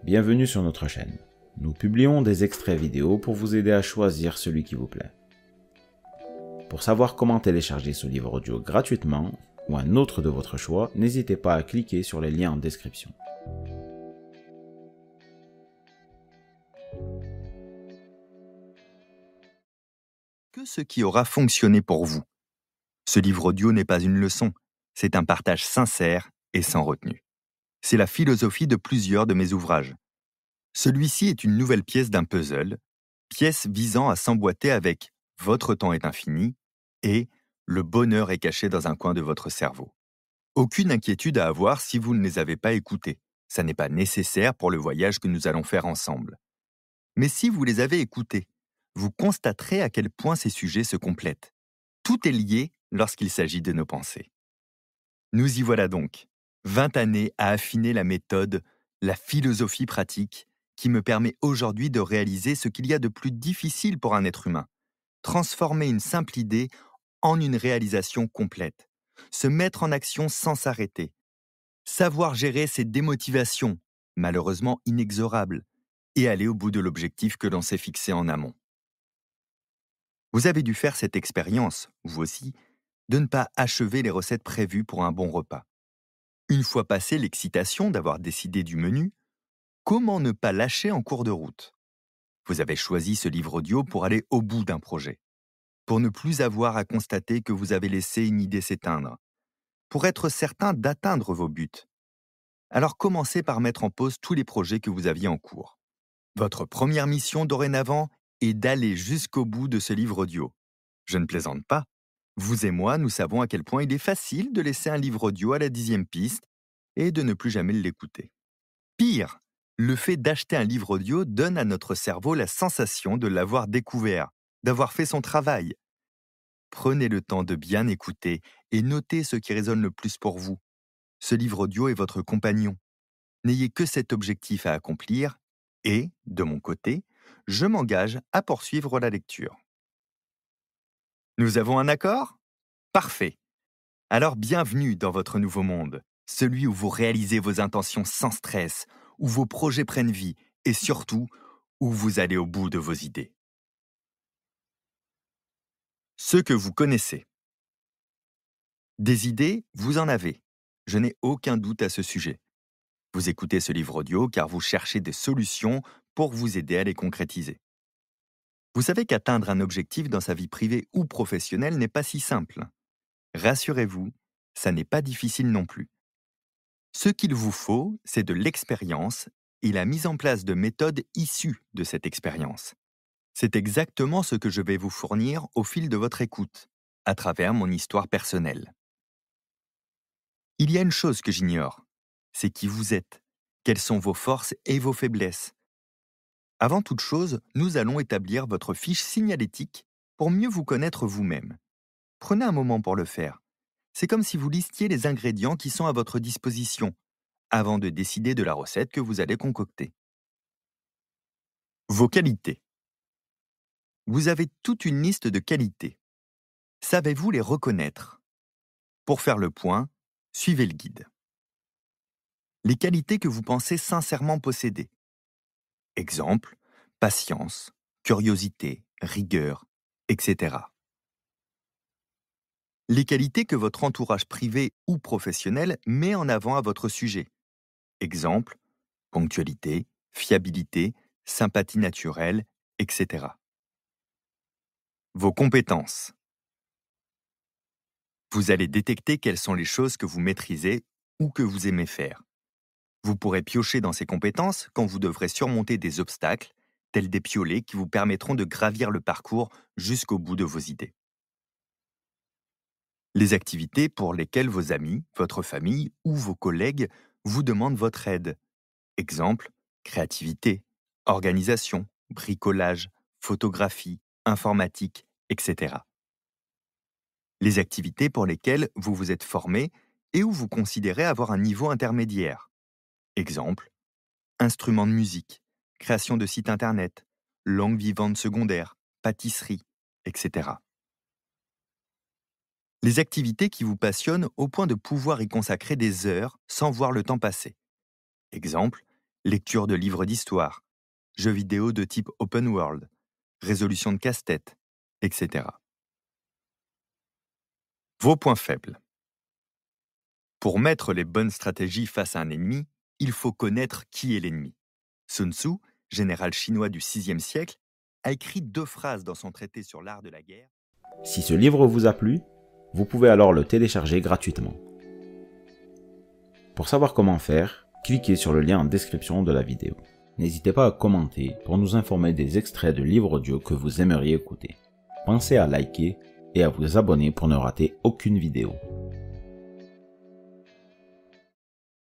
bienvenue sur notre chaîne. Nous publions des extraits vidéo pour vous aider à choisir celui qui vous plaît. Pour savoir comment télécharger ce livre audio gratuitement, ou un autre de votre choix, n'hésitez pas à cliquer sur les liens en description. Que ce qui aura fonctionné pour vous. Ce livre audio n'est pas une leçon, c'est un partage sincère et sans retenue. C'est la philosophie de plusieurs de mes ouvrages. Celui-ci est une nouvelle pièce d'un puzzle, pièce visant à s'emboîter avec « Votre temps est infini » et « Le bonheur est caché dans un coin de votre cerveau ». Aucune inquiétude à avoir si vous ne les avez pas écoutés. Ça n'est pas nécessaire pour le voyage que nous allons faire ensemble. Mais si vous les avez écoutés, vous constaterez à quel point ces sujets se complètent. Tout est lié lorsqu'il s'agit de nos pensées. Nous y voilà donc, 20 années à affiner la méthode, la philosophie pratique, qui me permet aujourd'hui de réaliser ce qu'il y a de plus difficile pour un être humain. Transformer une simple idée en une réalisation complète. Se mettre en action sans s'arrêter. Savoir gérer ses démotivations, malheureusement inexorables, et aller au bout de l'objectif que l'on s'est fixé en amont. Vous avez dû faire cette expérience, vous aussi, de ne pas achever les recettes prévues pour un bon repas. Une fois passée l'excitation d'avoir décidé du menu, comment ne pas lâcher en cours de route? Vous avez choisi ce livre audio pour aller au bout d'un projet, pour ne plus avoir à constater que vous avez laissé une idée s'éteindre, pour être certain d'atteindre vos buts. Alors commencez par mettre en pause tous les projets que vous aviez en cours. Votre première mission dorénavant est d'aller jusqu'au bout de ce livre audio. Je ne plaisante pas. Vous et moi, nous savons à quel point il est facile de laisser un livre audio à la 10e piste et de ne plus jamais l'écouter. Pire, le fait d'acheter un livre audio donne à notre cerveau la sensation de l'avoir découvert, d'avoir fait son travail. Prenez le temps de bien écouter et notez ce qui résonne le plus pour vous. Ce livre audio est votre compagnon. N'ayez que cet objectif à accomplir et, de mon côté, je m'engage à poursuivre la lecture. Nous avons un accord? Parfait. Alors bienvenue dans votre nouveau monde, celui où vous réalisez vos intentions sans stress, où vos projets prennent vie et surtout, où vous allez au bout de vos idées. Ceux que vous connaissez. Des idées, vous en avez. Je n'ai aucun doute à ce sujet. Vous écoutez ce livre audio car vous cherchez des solutions pour vous aider à les concrétiser. Vous savez qu'atteindre un objectif dans sa vie privée ou professionnelle n'est pas si simple. Rassurez-vous, ça n'est pas difficile non plus. Ce qu'il vous faut, c'est de l'expérience et la mise en place de méthodes issues de cette expérience. C'est exactement ce que je vais vous fournir au fil de votre écoute, à travers mon histoire personnelle. Il y a une chose que j'ignore, c'est qui vous êtes, quelles sont vos forces et vos faiblesses. Avant toute chose, nous allons établir votre fiche signalétique pour mieux vous connaître vous-même. Prenez un moment pour le faire. C'est comme si vous listiez les ingrédients qui sont à votre disposition, avant de décider de la recette que vous allez concocter. Vos qualités. Vous avez toute une liste de qualités. Savez-vous les reconnaître? Pour faire le point, suivez le guide. Les qualités que vous pensez sincèrement posséder. Exemple, patience, curiosité, rigueur, etc. Les qualités que votre entourage privé ou professionnel met en avant à votre sujet. Exemple, ponctualité, fiabilité, sympathie naturelle, etc. Vos compétences. Vous allez détecter quelles sont les choses que vous maîtrisez ou que vous aimez faire. Vous pourrez piocher dans ces compétences quand vous devrez surmonter des obstacles, tels des piolets qui vous permettront de gravir le parcours jusqu'au bout de vos idées. Les activités pour lesquelles vos amis, votre famille ou vos collègues vous demandent votre aide. Exemple, créativité, organisation, bricolage, photographie, informatique, etc. Les activités pour lesquelles vous vous êtes formé et où vous considérez avoir un niveau intermédiaire. Exemple, instruments de musique, création de sites internet, langue vivante secondaire, pâtisserie, etc. Les activités qui vous passionnent au point de pouvoir y consacrer des heures sans voir le temps passer. Exemple, lecture de livres d'histoire, jeux vidéo de type open world, résolution de casse-tête, etc. Vos points faibles. Pour mettre les bonnes stratégies face à un ennemi, il faut connaître qui est l'ennemi. Sun Tzu, général chinois du VIe siècle, a écrit 2 phrases dans son traité sur l'art de la guerre. Si ce livre vous a plu, vous pouvez alors le télécharger gratuitement. Pour savoir comment faire, cliquez sur le lien en description de la vidéo. N'hésitez pas à commenter pour nous informer des extraits de livres audio que vous aimeriez écouter. Pensez à liker et à vous abonner pour ne rater aucune vidéo.